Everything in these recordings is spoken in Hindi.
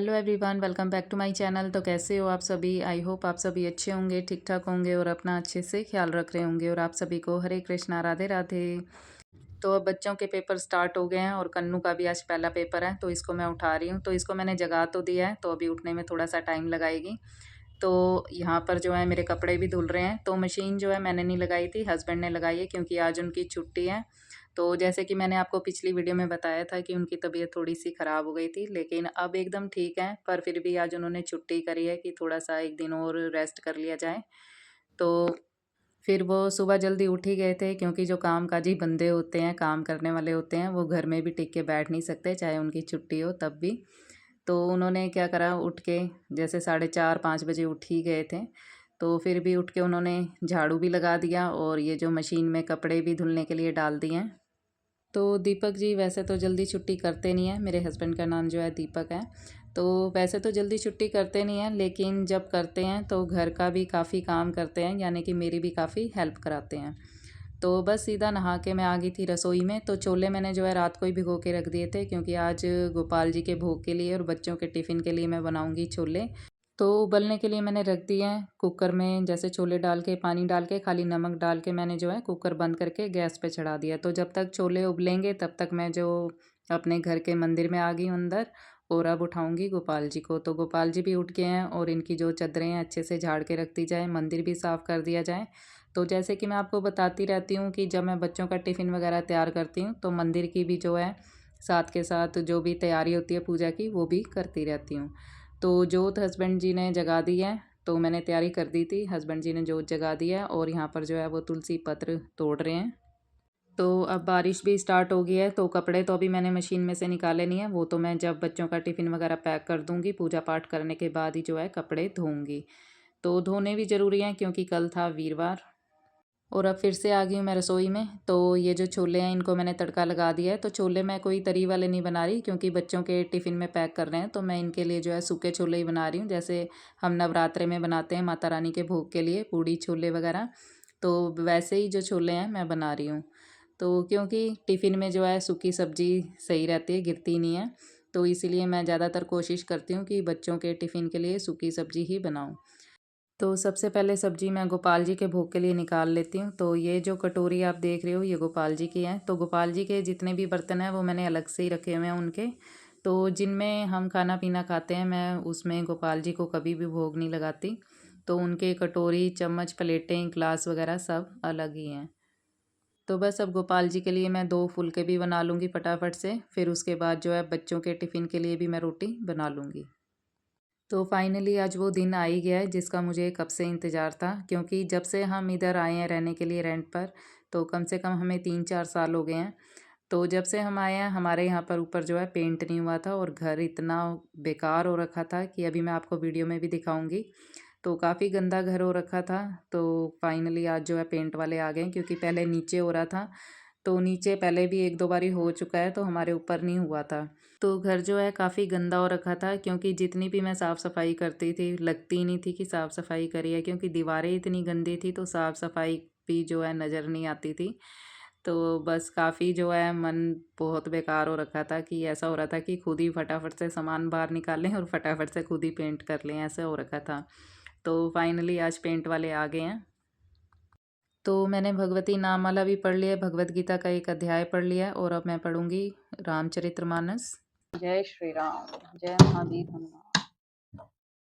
Hello everyone, welcome back to my channel. तो कैसे हो आप सभी? आई होप आप सभी अच्छे होंगे, ठीक ठाक होंगे और अपना अच्छे से ख्याल रख रहे होंगे। और आप सभी को हरे कृष्णा, राधे राधे। तो अब बच्चों के पेपर स्टार्ट हो गए हैं और कन्नू का भी आज पहला पेपर है, तो इसको मैं उठा रही हूँ। तो इसको मैंने जगा तो दिया है, तो अभी उठने में थोड़ा सा टाइम लगाएगी। तो यहाँ पर जो है मेरे कपड़े भी धुल रहे हैं। तो मशीन जो है मैंने नहीं लगाई थी, हस्बैंड ने लगाई है क्योंकि आज उनकी छुट्टी है। तो जैसे कि मैंने आपको पिछली वीडियो में बताया था कि उनकी तबीयत थोड़ी-सी ख़राब हो गई थी, लेकिन अब एकदम ठीक है। पर फिर भी आज उन्होंने छुट्टी करी है कि थोड़ा-सा 1 दिन और रेस्ट कर लिया जाए। तो फिर वो सुबह जल्दी उठ ही गए थे क्योंकि जो कामकाजी बंदे होते हैं, काम करने वाले होते हैं, वो घर में भी टिक के बैठ नहीं सकते, चाहे उनकी छुट्टी हो तब भी। तो उन्होंने क्या करा, उठ के जैसे 4:30-5 बजे उठ ही गए थे। तो फिर भी उठ के उन्होंने झाड़ू भी लगा दिया और ये जो मशीन में कपड़े भी धुलने के लिए डाल दिए हैं। तो दीपक जी वैसे तो जल्दी छुट्टी करते नहीं हैं, मेरे हस्बैंड का नाम जो है दीपक है। तो वैसे तो जल्दी छुट्टी करते नहीं हैं, लेकिन जब करते हैं तो घर का भी काफ़ी काम करते हैं, यानी कि मेरी भी काफ़ी हेल्प कराते हैं। तो बस सीधा नहा के मैं आ गई थी रसोई में। तो छोले मैंने जो है रात को ही भिगो के रख दिए थे क्योंकि आज गोपाल जी के भोग के लिए और बच्चों के टिफ़िन के लिए मैं बनाऊंगी छोले। तो उबलने के लिए मैंने रख दिए हैं कुकर में, जैसे छोले डाल के पानी डाल के खाली नमक डाल के मैंने जो है कुकर बंद करके गैस पे चढ़ा दिया। तो जब तक छोले उबलेंगे तब तक मैं जो अपने घर के मंदिर में आ गई हूँ अंदर, और अब उठाऊंगी गोपाल जी को। तो गोपाल जी भी उठ गए हैं और इनकी जो चादरें हैं अच्छे से झाड़ के रख दी जाए, मंदिर भी साफ़ कर दिया जाए। तो जैसे कि मैं आपको बताती रहती हूँ कि जब मैं बच्चों का टिफ़िन वगैरह तैयार करती हूँ तो मंदिर की भी जो है साथ के साथ जो भी तैयारी होती है पूजा की वो भी करती रहती हूँ। तो जोत हस्बैंड जी ने जगा दी है, तो मैंने तैयारी कर दी थी, हस्बैंड जी ने जोत जगा दी है और यहाँ पर जो है वो तुलसी पत्र तोड़ रहे हैं। तो अब बारिश भी स्टार्ट हो गई है, तो कपड़े तो अभी मैंने मशीन में से निकाले नहीं है, वो तो मैं जब बच्चों का टिफ़िन वगैरह पैक कर दूँगी, पूजा पाठ करने के बाद ही जो है कपड़े धोऊँगी। तो धोने भी ज़रूरी हैं क्योंकि कल था वीरवार। और अब फिर से आ गई हूँ मैं रसोई में। तो ये जो छोले हैं इनको मैंने तड़का लगा दिया है। तो छोले मैं कोई तरी वाले नहीं बना रही क्योंकि बच्चों के टिफ़िन में पैक कर रहे हैं, तो मैं इनके लिए जो है सूखे छोले ही बना रही हूँ, जैसे हम नवरात्रे में बनाते हैं माता रानी के भोग के लिए पूड़ी छोले वगैरह। तो वैसे ही जो छोले हैं मैं बना रही हूँ। तो क्योंकि टिफ़िन में जो है सूखी सब्ज़ी सही रहती है, गिरती नहीं है। तो इसीलिए मैं ज़्यादातर कोशिश करती हूँ कि बच्चों के टिफ़िन के लिए सूखी सब्ज़ी ही बनाऊँ। तो सबसे पहले सब्ज़ी मैं गोपाल जी के भोग के लिए निकाल लेती हूँ। तो ये जो कटोरी आप देख रहे हो ये गोपाल जी की है। तो गोपाल जी के जितने भी बर्तन हैं वो मैंने अलग से ही रखे हुए हैं उनके। तो जिनमें हम खाना पीना खाते हैं मैं उसमें गोपाल जी को कभी भी भोग नहीं लगाती। तो उनके कटोरी, चम्मच, प्लेटें, ग्लास वगैरह सब अलग ही हैं। तो बस अब गोपाल जी के लिए मैं 2 फुलके भी बना लूँगी फटाफट से। फिर उसके बाद जो है बच्चों के टिफ़िन के लिए भी मैं रोटी बना लूँगी। तो फाइनली आज वो दिन आ ही गया है जिसका मुझे कब से इंतज़ार था, क्योंकि जब से हम इधर आए हैं रहने के लिए रेंट पर, तो कम से कम हमें 3-4 साल हो गए हैं। तो जब से हम आए हैं हमारे यहाँ पर ऊपर जो है पेंट नहीं हुआ था और घर इतना बेकार हो रखा था कि अभी मैं आपको वीडियो में भी दिखाऊंगी। तो काफ़ी गंदा घर हो रखा था। तो फाइनली आज जो है पेंट वाले आ गए क्योंकि पहले नीचे हो रहा था। तो नीचे पहले भी 1-2 बारी हो चुका है, तो हमारे ऊपर नहीं हुआ था। तो घर जो है काफ़ी गंदा हो रखा था क्योंकि जितनी भी मैं साफ़ सफाई करती थी लगती नहीं थी कि साफ़ सफाई करी है, क्योंकि दीवारें इतनी गंदी थी तो साफ़ सफाई भी जो है नज़र नहीं आती थी। तो बस काफ़ी जो है मन बहुत बेकार हो रखा था कि ऐसा हो रहा था कि खुद ही फटाफट से सामान बाहर निकालें और फटाफट से खुद ही पेंट कर लें, ऐसा हो रखा था। तो फाइनली आज पेंट वाले आ गए हैं। तो मैंने भगवती नाममाला भी पढ़ लिया है, भगवत गीता का एक अध्याय पढ़ लिया है और अब मैं पढ़ूंगी रामचरितमानस। जय श्री राम, जय महावीर हनुमान।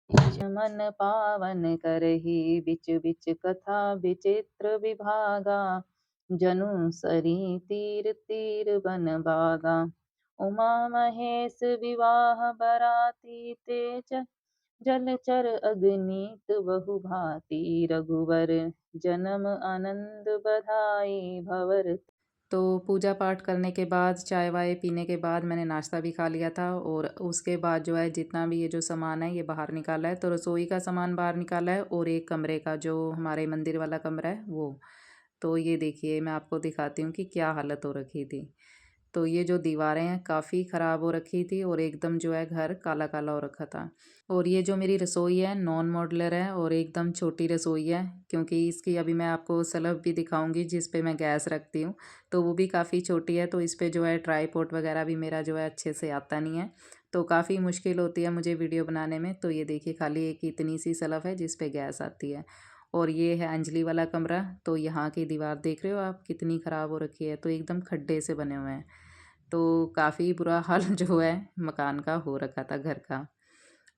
निज मन पावन करहि बिच बिच कथा विचित्र विभागा, जनु सरी तीर तीर बन बागा। उमा महेश विवाह बराती तेज, जलचर अग्नीत बहु भांति रघुवर, जन्म आनंद बधाई भवर। तो पूजा पाठ करने के बाद चाय वाय पीने के बाद मैंने नाश्ता भी खा लिया था और उसके बाद जो है जितना भी ये जो सामान है ये बाहर निकाला है। तो रसोई का सामान बाहर निकाला है और एक कमरे का जो हमारे मंदिर वाला कमरा है वो। तो ये देखिए मैं आपको दिखाती हूँ कि क्या हालत हो रखी थी। तो ये जो दीवारें हैं काफ़ी ख़राब हो रखी थी और एकदम जो है घर काला काला हो रखा था। और ये जो मेरी रसोई है नॉन मॉड्यूलर है और एकदम छोटी रसोई है, क्योंकि इसकी अभी मैं आपको स्लैब भी दिखाऊंगी जिस पे मैं गैस रखती हूँ। तो वो भी काफ़ी छोटी है, तो इस पे जो है ट्राईपॉड वगैरह भी मेरा जो है अच्छे से आता नहीं है। तो काफ़ी मुश्किल होती है मुझे वीडियो बनाने में। तो ये देखिए खाली एक इतनी सी सलफ़ है जिस पे गैस आती है। और ये है अंजलि वाला कमरा। तो यहाँ की दीवार देख रहे हो आप कितनी ख़राब हो रखी है, तो एकदम खड्डे से बने हुए हैं। तो काफ़ी बुरा हाल जो है मकान का हो रखा था, घर का।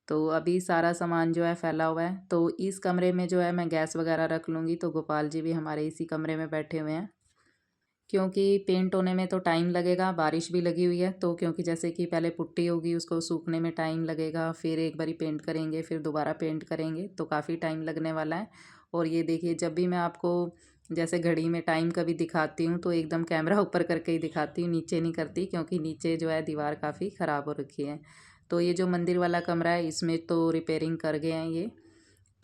तो अभी सारा सामान जो है फैला हुआ है। तो इस कमरे में जो है मैं गैस वगैरह रख लूँगी। तो गोपाल जी भी हमारे इसी कमरे में बैठे हुए हैं, क्योंकि पेंट होने में तो टाइम लगेगा, बारिश भी लगी हुई है। तो क्योंकि जैसे कि पहले पुट्टी होगी, उसको सूखने में टाइम लगेगा, फिर एक बारी पेंट करेंगे, फिर दोबारा पेंट करेंगे, तो काफ़ी टाइम लगने वाला है। और ये देखिए जब भी मैं आपको जैसे घड़ी में टाइम कभी दिखाती हूँ तो एकदम कैमरा ऊपर करके ही दिखाती हूँ, नीचे नहीं करती, क्योंकि नीचे जो है दीवार काफ़ी ख़राब हो रखी है। तो ये जो मंदिर वाला कमरा है इसमें तो रिपेयरिंग कर गए हैं ये।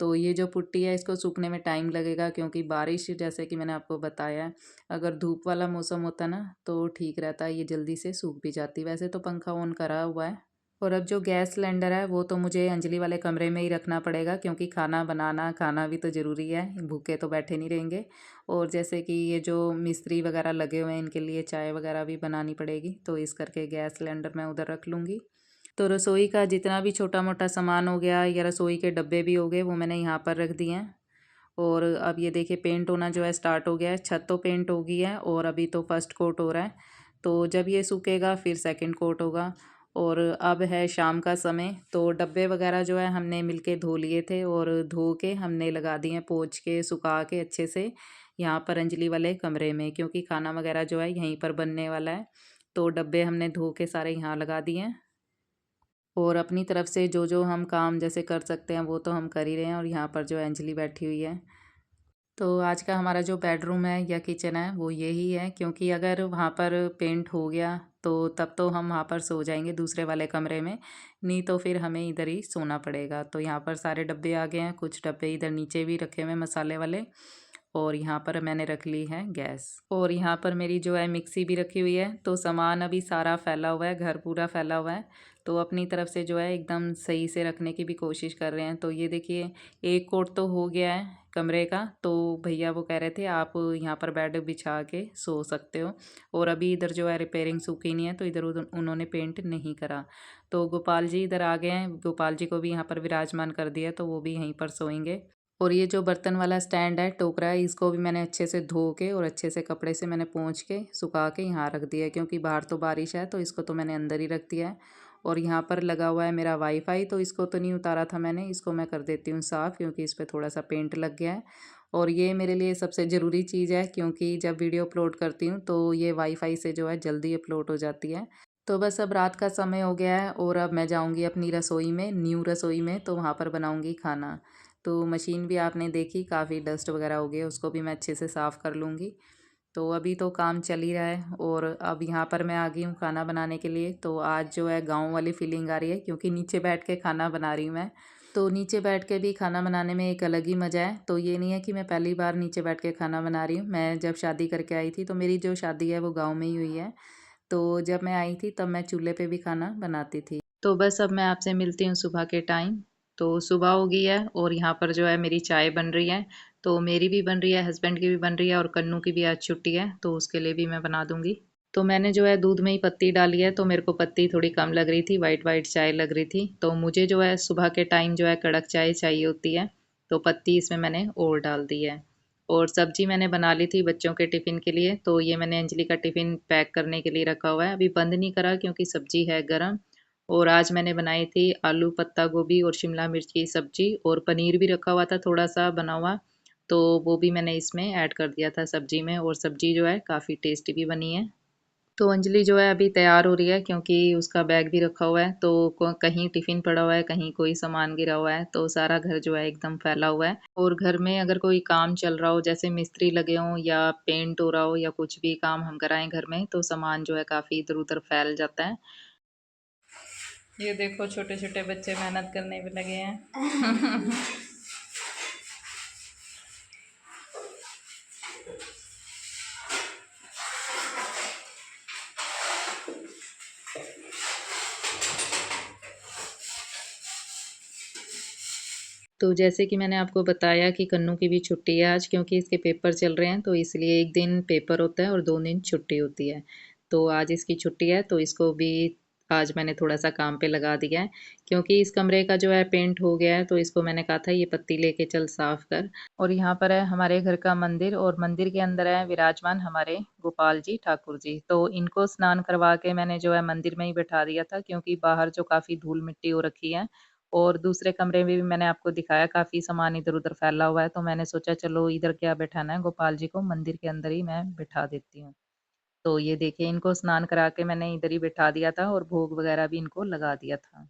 तो ये जो पुट्टी है इसको सूखने में टाइम लगेगा, क्योंकि बारिश जैसे कि मैंने आपको बताया है, अगर धूप वाला मौसम होता ना तो ठीक रहता है, ये जल्दी से सूख भी जाती। वैसे तो पंखा ऑन करा हुआ है। और अब जो गैस सिलेंडर है वो तो मुझे अंजलि वाले कमरे में ही रखना पड़ेगा, क्योंकि खाना बनाना, खाना भी तो ज़रूरी है, भूखे तो बैठे नहीं रहेंगे। और जैसे कि ये जो मिस्त्री वगैरह लगे हुए हैं इनके लिए चाय वगैरह भी बनानी पड़ेगी, तो इस करके गैस सिलेंडर मैं उधर रख लूँगी। तो रसोई का जितना भी छोटा मोटा सामान हो गया या रसोई के डब्बे भी हो गए वो मैंने यहाँ पर रख दिए हैं। और अब ये देखिए पेंट होना जो है स्टार्ट हो गया है। छत तो पेंट हो गई है और अभी तो फर्स्ट कोट हो रहा है। तो जब ये सूखेगा फिर सेकंड कोट होगा। और अब है शाम का समय, तो डब्बे वगैरह जो है हमने मिलके धो लिए थे और धो के हमने लगा दिए हैं, पोंछ के सुखा के अच्छे से यहाँ पर अंजलि वाले कमरे में, क्योंकि खाना वगैरह जो है यहीं पर बनने वाला है। तो डब्बे हमने धो के सारे यहाँ लगा दिए हैं। और अपनी तरफ से जो जो हम काम जैसे कर सकते हैं वो तो हम कर ही रहे हैं। और यहाँ पर जो अंजलि बैठी हुई है। तो आज का हमारा जो बेडरूम है या किचन है वो यही है, क्योंकि अगर वहाँ पर पेंट हो गया तो तब तो हम वहाँ पर सो जाएंगे दूसरे वाले कमरे में, नहीं तो फिर हमें इधर ही सोना पड़ेगा। तो यहाँ पर सारे डब्बे आ गए हैं, कुछ डब्बे इधर नीचे भी रखे हुए हैं मसाले वाले। और यहाँ पर मैंने रख ली है गैस। और यहाँ पर मेरी जो है मिक्सी भी रखी हुई है। तो सामान अभी सारा फैला हुआ है, घर पूरा फैला हुआ है। तो अपनी तरफ से जो है एकदम सही से रखने की भी कोशिश कर रहे हैं। तो ये देखिए एक कोट तो हो गया है कमरे का। तो भैया वो कह रहे थे आप यहाँ पर बेड बिछा के सो सकते हो। और अभी इधर जो है रिपेयरिंग सूखी नहीं है, तो इधर उधर उन्होंने पेंट नहीं करा। तो गोपाल जी इधर आ गए हैं, गोपाल जी को भी यहाँ पर विराजमान कर दिया, तो वो भी यहीं पर सोएंगे। और ये जो बर्तन वाला स्टैंड है, टोकरा है, इसको भी मैंने अच्छे से धो के और अच्छे से कपड़े से मैंने पोंछ के सुखा के यहाँ रख दिया है, क्योंकि बाहर तो बारिश है, तो इसको तो मैंने अंदर ही रख दिया है। और यहाँ पर लगा हुआ है मेरा वाईफाई, तो इसको तो नहीं उतारा था मैंने, इसको मैं कर देती हूँ साफ़, क्योंकि इस पर थोड़ा सा पेंट लग गया है। और ये मेरे लिए सबसे ज़रूरी चीज़ है, क्योंकि जब वीडियो अपलोड करती हूँ तो ये वाईफाई से जो है जल्दी अपलोड हो जाती है। तो बस अब रात का समय हो गया है और अब मैं जाऊंगी अपनी रसोई में, न्यू रसोई में, तो वहाँ पर बनाऊंगी खाना। तो मशीन भी आपने देखी काफ़ी डस्ट वगैरह हो गई है, उसको भी मैं अच्छे से साफ़ कर लूँगी। तो अभी तो काम चल ही रहा है। और अब यहाँ पर मैं आ गई हूँ खाना बनाने के लिए। तो आज जो है गाँव वाली फीलिंग आ रही है, क्योंकि नीचे बैठ के खाना बना रही हूँ मैं। तो नीचे बैठ के भी खाना बनाने में एक अलग ही मज़ा है। तो ये नहीं है कि मैं पहली बार नीचे बैठ के खाना बना रही हूँ, मैं जब शादी करके आई थी, तो मेरी जो शादी है वो गाँव में ही हुई है। तो जब मैं आई थी तब मैं चूल्हे पे भी खाना बनाती थी। तो बस अब मैं आपसे मिलती हूँ सुबह के टाइम। तो सुबह हो गई है और यहाँ पर जो है मेरी चाय बन रही है। तो मेरी भी बन रही है, हस्बैंड की भी बन रही है, और कन्नू की भी आज छुट्टी है, तो उसके लिए भी मैं बना दूंगी। तो मैंने जो है दूध में ही पत्ती डाली है, तो मेरे को पत्ती थोड़ी कम लग रही थी, वाइट वाइट चाय लग रही थी। तो मुझे जो है सुबह के टाइम जो है कड़क चाय चाहिए होती है। तो पत्ती इसमें मैंने और डाल दी है। और सब्जी मैंने बना ली थी बच्चों के टिफ़िन के लिए। तो ये मैंने अंजलि का टिफ़िन पैक करने के लिए रखा हुआ है, अभी बंद नहीं करा क्योंकि सब्जी है गर्म। और आज मैंने बनाई थी आलू पत्ता गोभी और शिमला मिर्च की सब्जी, और पनीर भी रखा हुआ था थोड़ा सा बना हुआ, तो वो भी मैंने इसमें ऐड कर दिया था सब्जी में। और सब्जी जो है काफ़ी टेस्टी भी बनी है। तो अंजलि जो है अभी तैयार हो रही है, क्योंकि उसका बैग भी रखा हुआ है। तो कहीं टिफिन पड़ा हुआ है, कहीं कोई सामान गिरा हुआ है, तो सारा घर जो है एकदम फैला हुआ है। और घर में अगर कोई काम चल रहा हो, जैसे मिस्त्री लगे हों या पेंट हो रहा हो या कुछ भी काम हम कराएं घर में, तो सामान जो है काफ़ी इधर उधर फैल जाता है। ये देखो छोटे छोटे बच्चे मेहनत करने में लगे हैं। तो जैसे कि मैंने आपको बताया कि कन्नू की भी छुट्टी है आज, क्योंकि इसके पेपर चल रहे हैं, तो इसलिए एक दिन पेपर होता है और 2 दिन छुट्टी होती है। तो आज इसकी छुट्टी है, तो इसको भी आज मैंने थोड़ा-सा काम पे लगा दिया है, क्योंकि इस कमरे का जो है पेंट हो गया है, तो इसको मैंने कहा था ये पत्ती लेके चल साफ कर। और यहाँ पर है हमारे घर का मंदिर और मंदिर के अंदर है विराजमान हमारे गोपाल जी ठाकुर जी। तो इनको स्नान करवा के मैंने जो है मंदिर में ही बैठा दिया था, क्योंकि बाहर जो काफ़ी धूल-मिट्टी हो रखी है और दूसरे कमरे में भी मैंने आपको दिखाया काफ़ी सामान इधर-उधर फैला हुआ है, तो मैंने सोचा चलो इधर क्या बैठाना है, गोपाल जी को मंदिर के अंदर ही मैं बिठा देती हूँ। तो ये देखिए इनको स्नान करा के मैंने इधर ही बिठा दिया था और भोग वगैरह भी इनको लगा दिया था।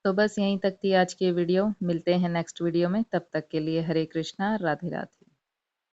तो बस यहीं तक थी आज की वीडियो, मिलते हैं नेक्स्ट वीडियो में, तब तक के लिए हरे कृष्णा, राधे राधे।